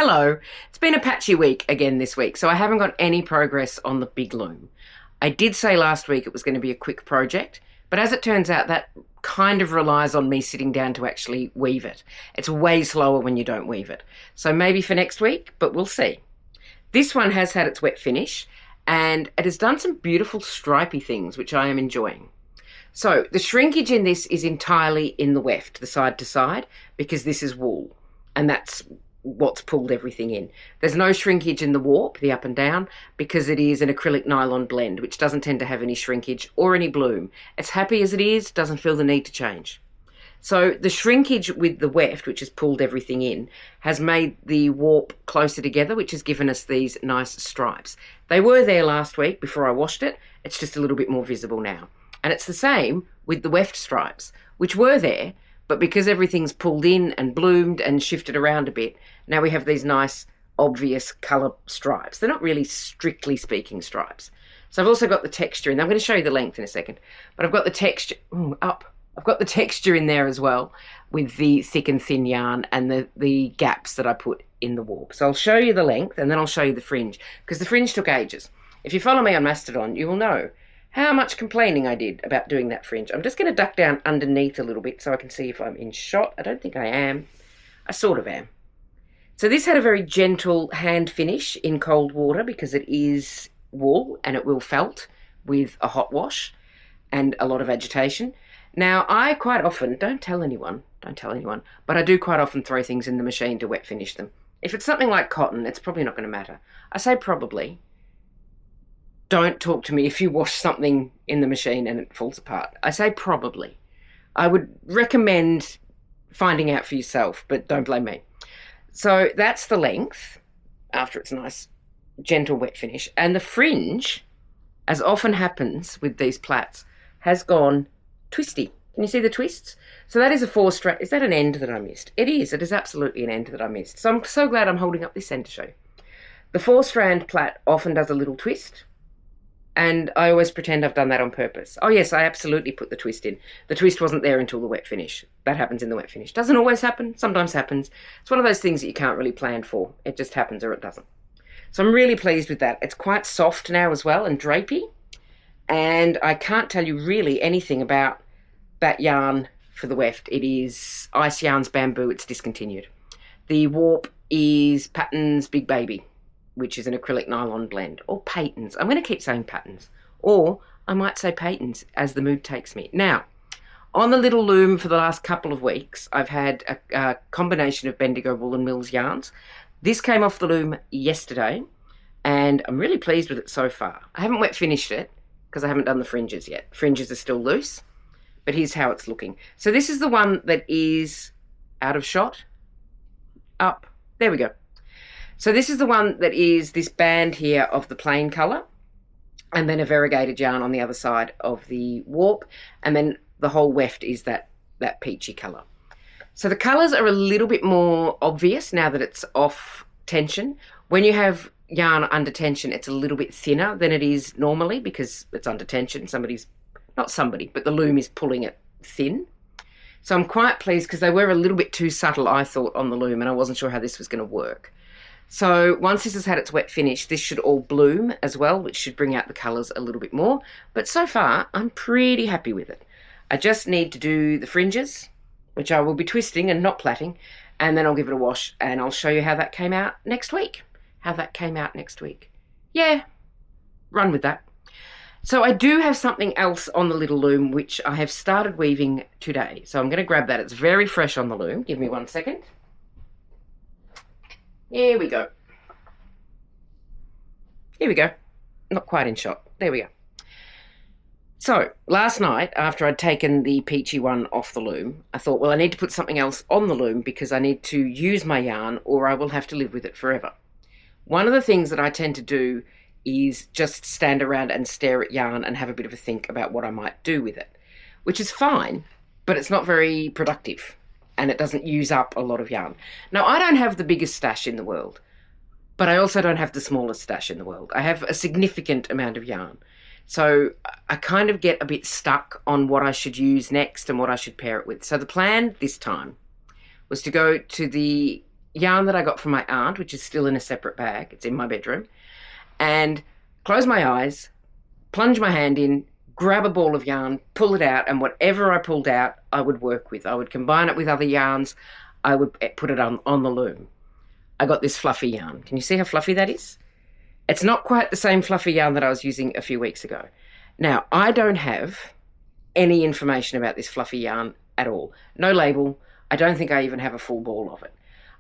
Hello. It's been a patchy week again this week, so I haven't got any progress on the big loom. I did say last week it was going to be a quick project, but as it turns out, that kind of relies on me sitting down to actually weave it. It's way slower when you don't weave it. So maybe for next week, but we'll see. This one has had its wet finish, and it has done some beautiful stripy things, which I am enjoying. So the shrinkage in this is entirely in the weft, the side to side, because this is wool, and that's what's pulled everything in. There's no shrinkage in the warp, the up and down, because it is an acrylic nylon blend, which doesn't tend to have any shrinkage or any bloom. It's happy as it is, doesn't feel the need to change. So the shrinkage with the weft, which has pulled everything in, has made the warp closer together, which has given us these nice stripes. They were there last week before I washed it. It's just a little bit more visible now. And it's the same with the weft stripes, which were there, but because everything's pulled in and bloomed and shifted around a bit, now we have these nice, obvious colour stripes. They're not really strictly speaking stripes. So I've also got the texture, and I'm going to show you the length in a second, but I've got the texture, I've got the texture in there as well with the thick and thin yarn and the gaps that I put in the warp. So I'll show you the length and then I'll show you the fringe, because the fringe took ages. If you follow me on Mastodon, you will know how much complaining I did about doing that fringe. I'm just going to duck down underneath a little bit so I can see if I'm in shot. I don't think I am. I sort of am. So this had a very gentle hand finish in cold water because it is wool and it will felt with a hot wash and a lot of agitation. Now, I quite often, don't tell anyone, but I do quite often throw things in the machine to wet finish them. If it's something like cotton, it's probably not going to matter. I say probably. Don't talk to me if you wash something in the machine and it falls apart. I say probably. I would recommend finding out for yourself, but don't blame me. So that's the length after it's a nice, gentle wet finish. And the fringe, as often happens with these plaits, has gone twisty. Can you see the twists? So that is a 4-strand. Is that an end that I missed? It is. It is absolutely an end that I missed. So I'm so glad I'm holding up this end to show you. The 4-strand plait often does a little twist. And I always pretend I've done that on purpose. Oh yes, I absolutely put the twist in. The twist wasn't there until the wet finish. That happens in the wet finish. Doesn't always happen, sometimes happens. It's one of those things that you can't really plan for. It just happens or it doesn't. So I'm really pleased with that. It's quite soft now as well and drapey. And I can't tell you really anything about that yarn for the weft. It is Ice Yarns Bamboo, it's discontinued. The warp is Paton's Big Baby, which is an acrylic nylon blend, or Paton's. I'm going to keep saying Paton's, or I might say Paton's as the mood takes me. Now, on the little loom for the last couple of weeks, I've had a combination of Bendigo Woollen Mills yarns. This came off the loom yesterday, and I'm really pleased with it so far. I haven't wet finished it, because I haven't done the fringes yet. Fringes are still loose, but here's how it's looking. So this is the one that is out of shot, up, there we go. So this is the one that is this band here of the plain colour, and then a variegated yarn on the other side of the warp, and then the whole weft is that peachy colour. So the colours are a little bit more obvious now that it's off tension. When you have yarn under tension, it's a little bit thinner than it is normally because it's under tension. But the loom is pulling it thin. So I'm quite pleased because they were a little bit too subtle, I thought, on the loom, and I wasn't sure how this was going to work. So once this has had its wet finish, this should all bloom as well, which should bring out the colours a little bit more. But so far, I'm pretty happy with it. I just need to do the fringes, which I will be twisting and not plaiting, and then I'll give it a wash, and I'll show you how that came out next week. Yeah, run with that. So I do have something else on the little loom, which I have started weaving today. So I'm going to grab that. It's very fresh on the loom. Give me 1 second. Here we go. Not quite in shot. There we go. So last night, after I'd taken the peachy one off the loom, I thought, well, I need to put something else on the loom because I need to use my yarn or I will have to live with it forever. One of the things that I tend to do is just stand around and stare at yarn and have a bit of a think about what I might do with it, which is fine, but it's not very productive. And it doesn't use up a lot of yarn. Now, I don't have the biggest stash in the world, but I also don't have the smallest stash in the world. I have a significant amount of yarn. So I kind of get a bit stuck on what I should use next and what I should pair it with. So the plan this time was to go to the yarn that I got from my aunt, which is still in a separate bag. It's in my bedroom. And close my eyes, plunge my hand in, grab a ball of yarn, pull it out, and whatever I pulled out, I would work with. I would combine it with other yarns. I would put it on the loom. I got this fluffy yarn. Can you see how fluffy that is? It's not quite the same fluffy yarn that I was using a few weeks ago. Now, I don't have any information about this fluffy yarn at all. No label. I don't think I even have a full ball of it.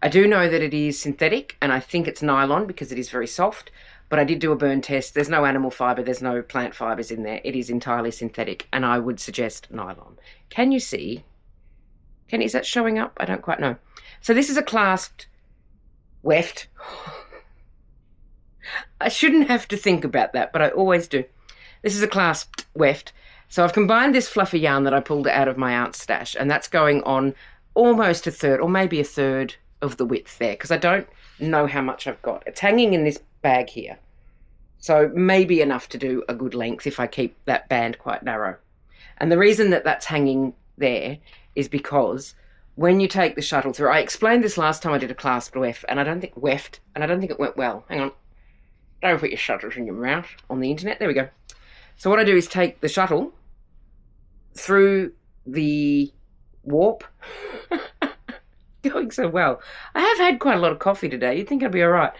I do know that it is synthetic, and I think it's nylon because it is very soft, but I did do a burn test. There's no animal fibre, there's no plant fibres in there. It is entirely synthetic, and I would suggest nylon. Can you see? Is that showing up? I don't quite know. So this is a clasped weft. I shouldn't have to think about that, but I always do. This is a clasped weft. So I've combined this fluffy yarn that I pulled out of my aunt's stash, and that's going on almost a third, or maybe a third of the width there, because I don't know how much I've got. It's hanging in this bag here. So maybe enough to do a good length if I keep that band quite narrow. And the reason that that's hanging there is because when you take the shuttle through, I explained this last time I did a clasped weft, and I don't think it went well. Hang on. Don't put your shuttles in your mouth on the internet. There we go. So what I do is take the shuttle through the warp. Going so well. I have had quite a lot of coffee today. You'd think I'd be all right.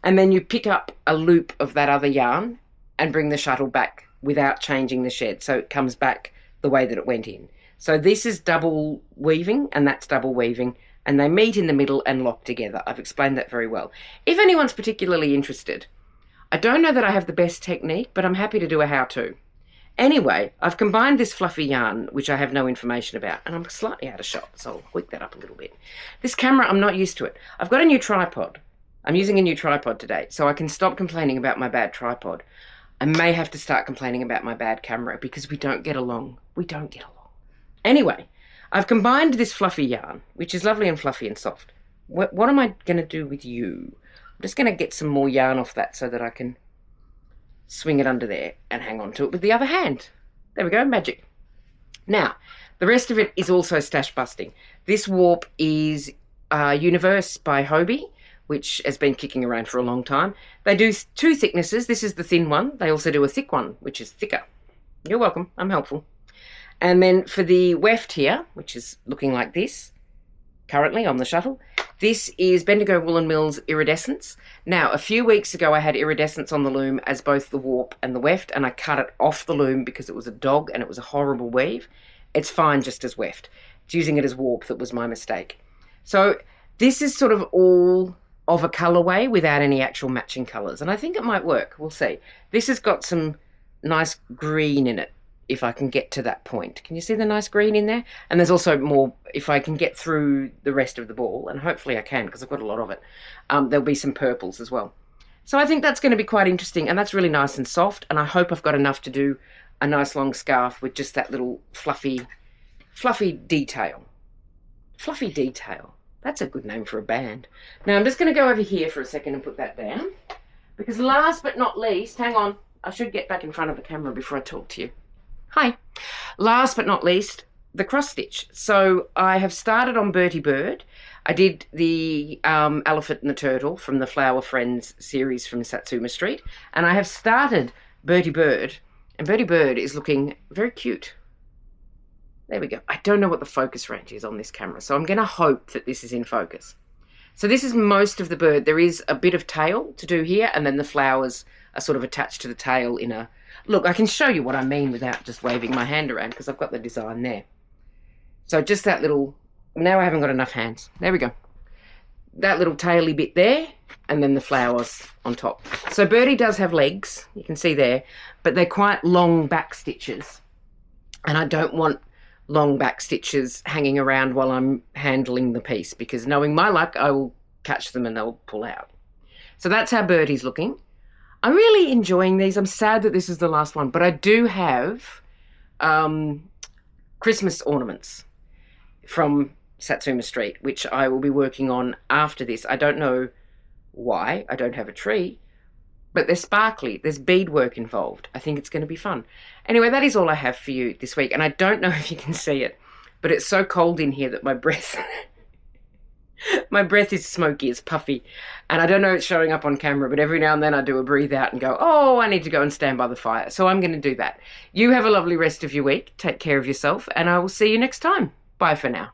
And then you pick up a loop of that other yarn and bring the shuttle back without changing the shed. So it comes back the way that it went in. So this is double weaving and that's double weaving, and they meet in the middle and lock together. I've explained that very well. If anyone's particularly interested, I don't know that I have the best technique, but I'm happy to do a how-to. Anyway, I've combined this fluffy yarn, which I have no information about, and I'm slightly out of shot, so I'll quick that up a little bit. This camera, I'm not used to it. I've got a new tripod. I'm using a new tripod today, so I can stop complaining about my bad tripod. I may have to start complaining about my bad camera because we don't get along. Anyway, I've combined this fluffy yarn, which is lovely and fluffy and soft. What am I going to do with you? I'm just going to get some more yarn off that so that I can swing it under there and hang on to it with the other hand. There we go, magic. Now, the rest of it is also stash busting. This warp is Universe by Hobbii, which has been kicking around for a long time. They do two thicknesses. This is the thin one. They also do a thick one, which is thicker. You're welcome. I'm helpful. And then for the weft here, which is looking like this, currently on the shuttle, this is Bendigo Woollen Mills Iridescence. Now, a few weeks ago, I had Iridescence on the loom as both the warp and the weft, and I cut it off the loom because it was a dog and it was a horrible weave. It's fine just as weft. It's using it as warp that was my mistake. So this is sort of all of a colourway without any actual matching colours, and I think it might work. We'll see. This has got some nice green in it, if I can get to that point. Can you see the nice green in there? And there's also more, if I can get through the rest of the ball, and hopefully I can because I've got a lot of it, there'll be some purples as well. So I think that's going to be quite interesting, and that's really nice and soft, and I hope I've got enough to do a nice long scarf with just that little fluffy detail. Fluffy detail. That's a good name for a band. Now I'm just going to go over here for a second and put that down, because last but not least, hang on, I should get back in front of the camera before I talk to you. Hi. Last but not least, the cross stitch. So I have started on Bertie Bird. I did the elephant and the turtle from the Flower Friends series from Satsuma Street, and I have started Bertie Bird, and Bertie Bird is looking very cute. There we go. I don't know what the focus range is on this camera, so I'm going to hope that this is in focus. So this is most of the bird. There is a bit of tail to do here, and then the flowers are sort of attached to the tail in a... Look, I can show you what I mean without just waving my hand around because I've got the design there. So just that little... Now I haven't got enough hands. There we go. That little taily bit there, and then the flowers on top. So Bertie does have legs, you can see there, but they're quite long back stitches. And I don't want long back stitches hanging around while I'm handling the piece, because knowing my luck, I will catch them and they'll pull out. So that's how Bertie's looking. I'm really enjoying these. I'm sad that this is the last one, but I do have Christmas ornaments from Satsuma Street, which I will be working on after this. I don't know why. I don't have a tree, but they're sparkly. There's beadwork involved. I think it's going to be fun. Anyway, that is all I have for you this week, and I don't know if you can see it, but it's so cold in here that my breath My breath is smoky, it's puffy, and I don't know it's showing up on camera, but every now and then I do a breathe out and go, oh, I need to go and stand by the fire. So I'm going to do that. You have a lovely rest of your week. Take care of yourself, and I will see you next time. Bye for now.